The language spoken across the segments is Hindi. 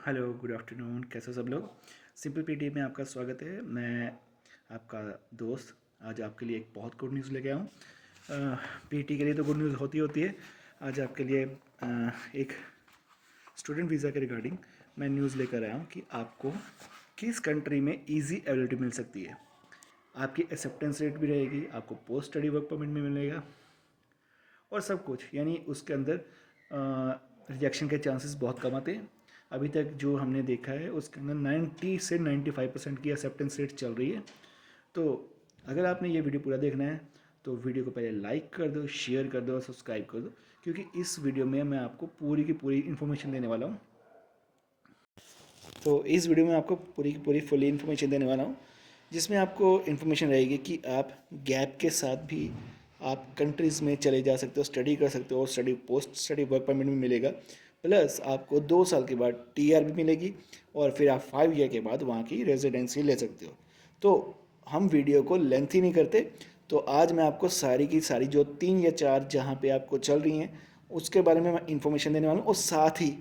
Hello, good afternoon. कैसे हो सब लोग? सिंपल पीटी में आपका स्वागत है। मैं आपका दोस्त आज आपके लिए एक बहुत गुड न्यूज़ लेके आया हूँ। पीटी के लिए तो गुड न्यूज़ होती होती है। आज आपके लिए एक स्टूडेंट वीज़ा के रिगार्डिंग मैं न्यूज़ लेकर आया हूँ कि आपको किस कंट्री में इजी एबिलिटी मिल सकती है। आपकी एक्सेप्टेंस रेट भी रहेगी, आपको पोस्ट स्टडी वर्क परमिट भी मिलेगा और सब कुछ, यानी उसके अंदर रिजेक्शन के चांसेस बहुत कम आते हैं। अभी तक जो हमने देखा है उसके अंदर 90 से 95% की एक्सेप्टेंस रेट चल रही है। तो अगर आपने ये वीडियो पूरा देखना है तो वीडियो को पहले लाइक कर दो, शेयर कर दो और सब्सक्राइब कर दो, क्योंकि इस वीडियो में मैं आपको पूरी की पूरी इन्फॉर्मेशन देने वाला हूँ। तो इस वीडियो में आपको पूरी की पूरी फुली इन्फॉर्मेशन देने वाला हूँ, जिसमें आपको इन्फॉर्मेशन रहेगी कि आप गैप के साथ भी आप कंट्रीज़ में चले जा सकते हो, स्टडी कर सकते हो और study post study work permit भी मिलेगा। प्लस आपको 2 साल के बाद टीआर भी मिलेगी और फिर आप 5 ईयर के बाद वहाँ की रेजिडेंसी ले सकते हो। तो हम वीडियो को लेंथी नहीं करते, तो आज मैं आपको सारी की सारी जो 3 या 4 जहाँ पे आपको चल रही हैं उसके बारे में मैं इन्फॉर्मेशन देने वाला हूँ, और साथ ही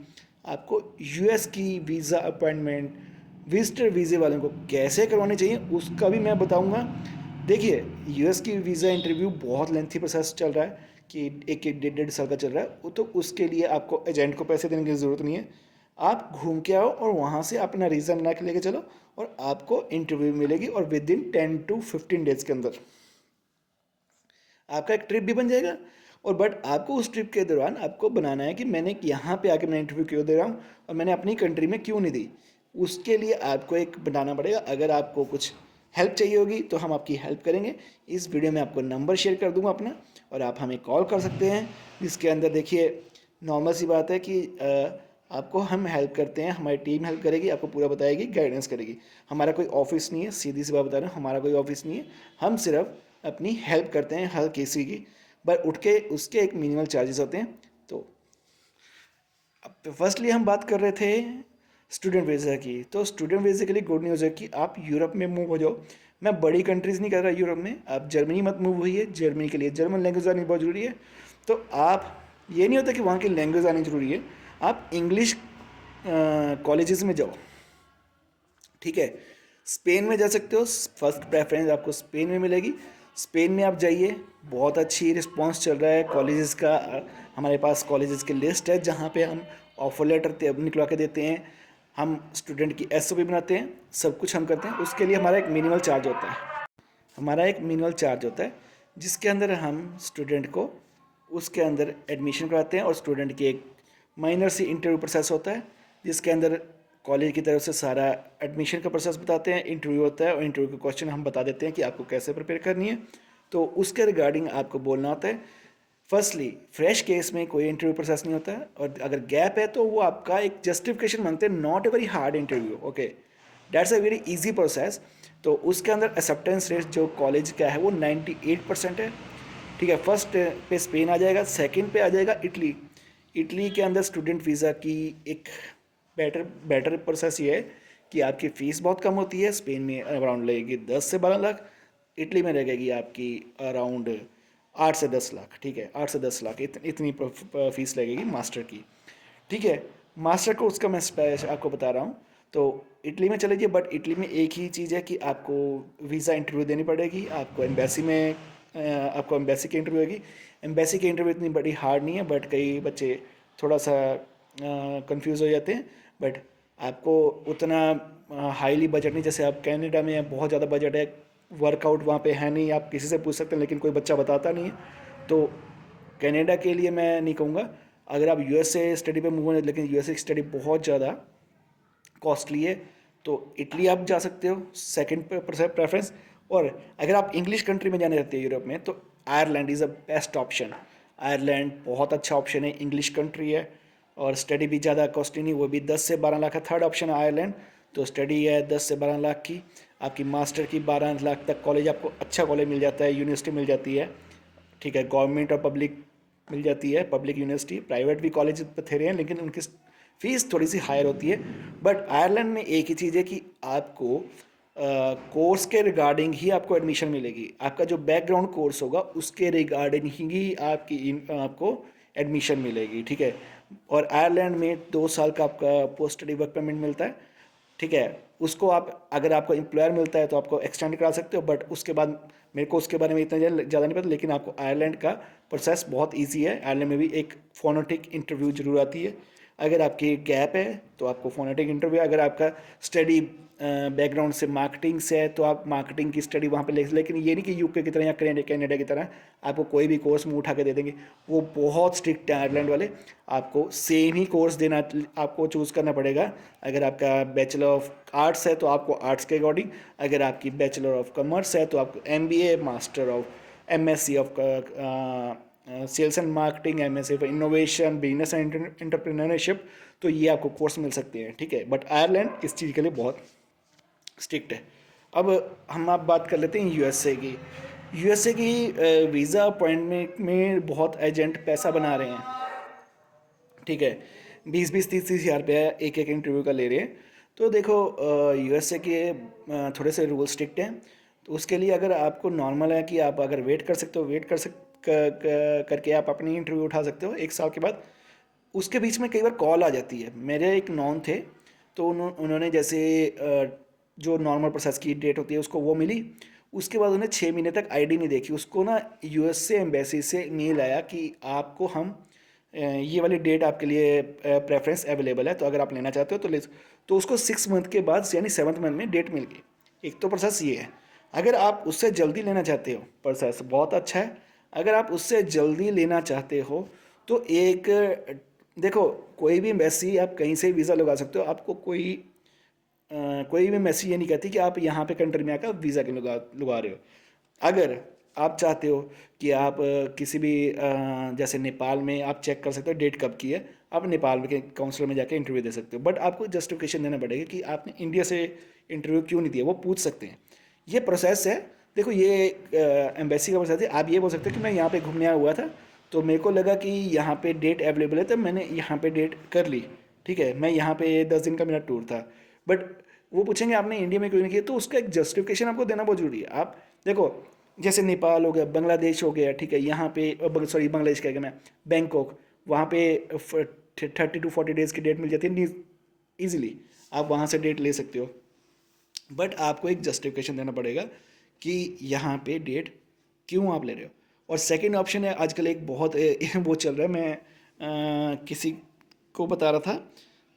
आपको यूएस की वीज़ा अपॉइंटमेंट, विजिटर वीज़े वालों को कैसे करवाने चाहिए उसका भी मैं बताऊंगा। देखिए, यूएस की वीज़ा इंटरव्यू बहुत लेंथी प्रोसेस चल रहा है कि एक एक 1.5 साल का चल रहा है, तो उसके लिए आपको एजेंट को पैसे देने की ज़रूरत नहीं है। आप घूम के आओ और वहाँ से अपना रीज़न बना के लेके चलो और आपको इंटरव्यू मिलेगी, और विद इन 10 to 15 डेज़ के अंदर आपका एक ट्रिप भी बन जाएगा। और बट आपको उस ट्रिप के दौरान आपको बनाना है कि मैंने यहाँ पे आके मैं इंटरव्यू क्यों दे रहा हूँ और मैंने अपनी कंट्री में क्यों नहीं दी। उसके लिए आपको एक बनाना पड़ेगा। अगर आपको कुछ हेल्प चाहिए होगी तो हम आपकी हेल्प करेंगे। इस वीडियो में आपको नंबर शेयर कर दूंगा अपना, और आप हमें कॉल कर सकते हैं, जिसके अंदर देखिए नॉर्मल सी बात है कि आपको हम हेल्प करते हैं, हमारी टीम हेल्प करेगी, आपको पूरा बताएगी, गाइडेंस करेगी। हमारा कोई ऑफिस नहीं है, सीधी सी बात बता रहा हूँ, हमारा कोई ऑफिस नहीं है। हम सिर्फ अपनी हेल्प करते हैं हर किसी की, पर उठ के उसके एक मिनिमल चार्जेस होते हैं। तो अब फर्स्टली हम बात कर रहे थे स्टूडेंट वीज़ा की। तो स्टूडेंट वीज़ा के लिए गुड न्यूज़ है कि आप यूरोप में मूव हो जाओ। मैं बड़ी कंट्रीज़ नहीं कर रहा यूरोप में, आप जर्मनी मत मूव हुई है। जर्मनी के लिए जर्मन लैंग्वेज आनी बहुत ज़रूरी है। तो आप, ये नहीं होता कि वहाँ की लैंग्वेज आनी ज़रूरी है, आप इंग्लिश कॉलेजेस में जाओ, ठीक है। स्पेन में जा सकते हो, फर्स्ट प्रेफरेंस आपको स्पेन में मिलेगी। स्पेन में आप जाइए, बहुत अच्छी रिस्पांस चल रहा है कॉलेजेस का। हमारे पास कॉलेजेस की लिस्ट है जहाँ पे हम ऑफर लेटर निकलवा के देते हैं, हम स्टूडेंट की एसओपी बनाते हैं, सब कुछ हम करते हैं। उसके लिए हमारा एक मिनिमल चार्ज होता है, हमारा एक मिनिमल चार्ज होता है, जिसके अंदर हम स्टूडेंट को उसके अंदर एडमिशन कराते हैं। और स्टूडेंट की एक माइनर सी इंटरव्यू प्रोसेस होता है, जिसके अंदर कॉलेज की तरफ से सारा एडमिशन का प्रोसेस बताते हैं, इंटरव्यू होता है और इंटरव्यू के क्वेश्चन हम बता देते हैं कि आपको कैसे प्रिपेयर करनी है। तो उसके रिगार्डिंग आपको बोलना होता है। फर्स्टली फ्रेश केस में कोई इंटरव्यू प्रोसेस नहीं होता है, और अगर गैप है तो वो आपका एक जस्टिफिकेशन मांगते हैं, not a very hard interview, okay, that's a very easy process. तो उसके अंदर एक्सेप्टेंस रेट जो कॉलेज का है वो 98% है, ठीक है। फर्स्ट पे स्पेन आ जाएगा, सेकंड पे आ जाएगा इटली। इटली के अंदर स्टूडेंट वीज़ा की एक बेटर बेटर प्रोसेस ये है कि आपकी फ़ीस बहुत कम होती है। स्पेन में अराउंड लगेगी 10 से 12 लाख, इटली में लगेगी आपकी अराउंड 8 से 10 लाख, ठीक है। 8 से 10 लाख इतनी फ़ीस लगेगी मास्टर की, ठीक है। मास्टर कोर्स का मैं आपको बता रहा हूँ। तो इटली में चले जाइए, बट इटली में एक ही चीज़ है कि आपको वीज़ा इंटरव्यू देनी पड़ेगी। आपको एम्बेसी में आपको एम्बेसी की इंटरव्यू होगी। एम्बेसी की इंटरव्यू इतनी बड़ी हार्ड नहीं है, बट कई बच्चे थोड़ा सा कंफ्यूज हो जाते हैं। बट आपको उतना हाईली बजट नहीं, जैसे आप कनाडा में बहुत ज़्यादा बजट है, वर्कआउट वहाँ पे है नहीं, आप किसी से पूछ सकते हैं लेकिन कोई बच्चा बताता नहीं है। तो कनाडा के लिए मैं नहीं कहूँगा। अगर आप यूएसए स्टडी पे मूव होने, लेकिन यूएसए की स्टडी बहुत ज़्यादा कॉस्टली है, तो इटली आप जा सकते हो सेकंड प्रेफरेंस। और अगर आप इंग्लिश कंट्री में जाने रहते हैं यूरोप में, तो Ireland is a best option. Ireland बहुत अच्छा ऑप्शन है, इंग्लिश कंट्री है और स्टडी भी ज़्यादा कॉस्टली नहीं, वो भी 10 से 12 लाख का थर्ड ऑप्शन है आयरलैंड। तो स्टडी है 10 से 12 लाख की, आपकी मास्टर की 12 लाख तक कॉलेज, आपको अच्छा कॉलेज मिल जाता है, यूनिवर्सिटी मिल जाती है, ठीक है। गवर्नमेंट और पब्लिक मिल जाती है, पब्लिक यूनिवर्सिटी, प्राइवेट भी कॉलेज बथेरे हैं लेकिन उनकी फ़ीस थोड़ी सी हायर होती है। बट आयरलैंड में एक ही चीज़ है कि आपको कोर्स के रिगार्डिंग ही आपको एडमिशन मिलेगी। आपका जो बैकग्राउंड कोर्स होगा उसके रिगार्डिंग ही आपको एडमिशन मिलेगी, ठीक है। और आयरलैंड में 2 साल का आपका पोस्ट स्टडी वर्क परमिट मिलता है, ठीक है। उसको आप अगर आपको एम्प्लॉयर मिलता है तो आपको एक्सटेंड करा सकते हो, बट उसके बाद मेरे को उसके बारे में इतना ज़्यादा नहीं पता, लेकिन आपको आयरलैंड का प्रोसेस बहुत इजी है। आयरलैंड में भी एक फोनेटिक इंटरव्यू जरूर आती है। अगर आपकी गैप है तो आपको फोनेटिक इंटरव्यू, अगर आपका स्टडी बैकग्राउंड से मार्केटिंग से है तो आप मार्केटिंग की स्टडी वहाँ पे ले, लेकिन ये नहीं कि यूके की तरह या कनाडा की तरह आपको कोई भी कोर्स मुँह उठा के दे देंगे। वो बहुत स्ट्रिक्ट है आयरलैंड वाले, आपको सेम ही कोर्स देना, आपको चूज़ करना पड़ेगा। अगर आपका बैचलर ऑफ आर्ट्स है तो आपको आर्ट्स के अकॉर्डिंग, अगर आपकी बैचलर ऑफ कॉमर्स है तो आपको MBA, master of MSc of sales and marketing, MSc of innovation, business and entrepreneurship, तो ये आपको कोर्स मिल सकते हैं, ठीक है। बट आयरलैंड इस चीज़ के लिए बहुत स्ट्रिक्ट है। अब हम आप बात कर लेते हैं यूएसए की। यूएसए की वीज़ा अपॉइंटमेंट में बहुत एजेंट पैसा बना रहे हैं, ठीक है। 20-30 हज़ार रुपया एक एक इंटरव्यू का ले रहे हैं। तो देखो यूएसए के थोड़े से रूल स्ट्रिक्ट हैं, तो उसके लिए अगर आपको नॉर्मल है कि आप अगर वेट कर सकते हो, वेट करके आप अपनी इंटरव्यू उठा सकते हो 1 साल के बाद। उसके बीच में कई बार कॉल आ जाती है। मेरे एक नॉन थे, तो उन्होंने जैसे जो नॉर्मल प्रोसेस की डेट होती है उसको वो मिली, उसके बाद उन्हें 6 महीने तक आईडी नहीं देखी। उसको ना यूएसए एम्बेसी से मेल आया कि आपको हम ये वाली डेट आपके लिए प्रेफरेंस अवेलेबल है, तो अगर आप लेना चाहते हो तो ले। तो उसको 6 मंथ के बाद यानी 7th मंथ में डेट मिल गई। एक तो प्रोसेस ये है। अगर आप उससे जल्दी लेना चाहते हो, प्रोसेस बहुत अच्छा है। अगर आप उससे जल्दी लेना चाहते हो तो एक देखो, कोई भी एम्बेसी आप कहीं से वीज़ा लगा सकते हो। आपको कोई भी एम्बेसी ये नहीं कहती कि आप यहाँ पे कंट्री में आकर वीज़ा क्यों लगा रहे हो। अगर आप चाहते हो कि आप किसी भी जैसे नेपाल में आप चेक कर सकते हो डेट कब की है, आप नेपाल के काउंसलर में जाके इंटरव्यू दे सकते हो। बट आपको जस्टिफिकेशन देना पड़ेगा कि आपने इंडिया से इंटरव्यू क्यों नहीं दिया, वो पूछ सकते हैं। ये प्रोसेस है। देखो ये एम्बेसी का प्रोसेस है। आप ये बोल सकते हो कि मैं यहाँ पे घूमने आया हुआ था, तो मेरे को लगा कि यहाँ पे डेट अवेलेबल है, तो मैंने यहाँ पे डेट कर ली, ठीक है। मैं यहाँ पे 10 दिन का मेरा टूर था। बट वो पूछेंगे आपने इंडिया में क्यों नहीं किया, तो उसका एक जस्टिफिकेशन आपको देना बहुत जरूरी है। आप देखो, जैसे नेपाल हो गया, बांग्लादेश हो गया, ठीक है, यहाँ पे सॉरी बांग्लादेश कह गया मैं, बैंकॉक, वहाँ पे 30 to 40 डेज़ की डेट मिल जाती है ईजिली। आप वहाँ से डेट ले सकते हो। बट आपको एक जस्टिफिकेशन देना पड़ेगा कि यहाँ पे डेट क्यों आप ले रहे हो। और सेकंड ऑप्शन है, आजकल एक बहुत वो चल रहा है, मैं किसी को बता रहा था,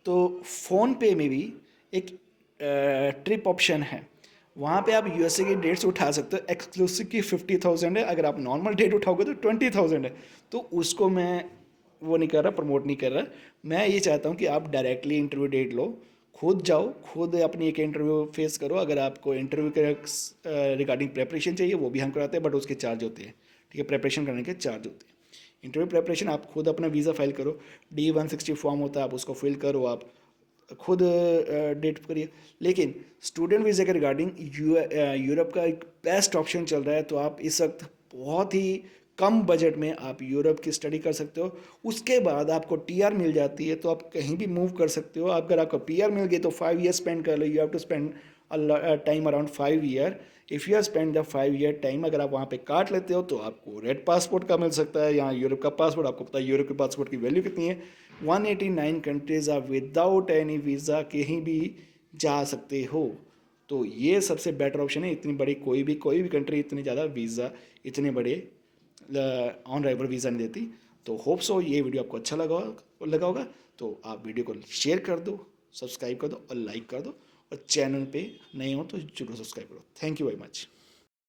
तो फ़ोन पे में भी एक ट्रिप ऑप्शन है। वहाँ पे आप यूएसए की डेट्स उठा सकते हो। एक्सक्लूसिव की 50,000 है, अगर आप नॉर्मल डेट उठाओगे तो 20,000 है। तो उसको मैं वो नहीं कर रहा, प्रमोट नहीं कर रहा। मैं ये चाहता हूँ कि आप डायरेक्टली इंटरव्यू डेट लो, खुद जाओ, खुद अपनी एक इंटरव्यू फेस करो। अगर आपको इंटरव्यू के रिगार्डिंग प्रेपरेशन चाहिए वो भी हम कराते हैं, बट उसके चार्ज होते हैं, ठीक है। प्रेपरेशन करने के चार्ज होते हैं। इंटरव्यू प्रेपरेशन आप खुद अपना वीज़ा फाइल करो, D-160 फॉर्म होता है, आप उसको फिल करो, आप खुद डेट करिए। लेकिन स्टूडेंट वीज़ा के रिगार्डिंग यूरोप का एक बेस्ट ऑप्शन चल रहा है। तो आप इस वक्त बहुत ही कम बजट में आप यूरोप की स्टडी कर सकते हो। उसके बाद आपको टीआर मिल जाती है तो आप कहीं भी मूव कर सकते हो। अगर आपको पीआर मिल गई तो 5 ईयर स्पेंड कर लो। You have to spend time around 5 year. If you are spend the 5 year time, अगर आप वहाँ पे काट लेते हो तो आपको रेड पासपोर्ट का मिल सकता है। यहाँ यूरोप का पासपोर्ट, आपको पता है यूरोप के पासपोर्ट की वैल्यू कितनी है। 189 कंट्रीज़ आप विदाउट एनी वीज़ा कहीं भी जा सकते हो। तो ये सबसे बेटर ऑप्शन है। इतनी बड़ी कोई भी कंट्री इतनी ज़्यादा वीज़ा, इतने बड़े ऑन अराइवल वीज़ा नहीं देती। तो होप सो ये वीडियो आपको अच्छा लगा होगा। तो आप वीडियो को शेयर कर दो, सब्सक्राइब कर दो और लाइक कर दो। और चैनल पे नए हो तो जरूर सब्सक्राइब करो। Thank you very much.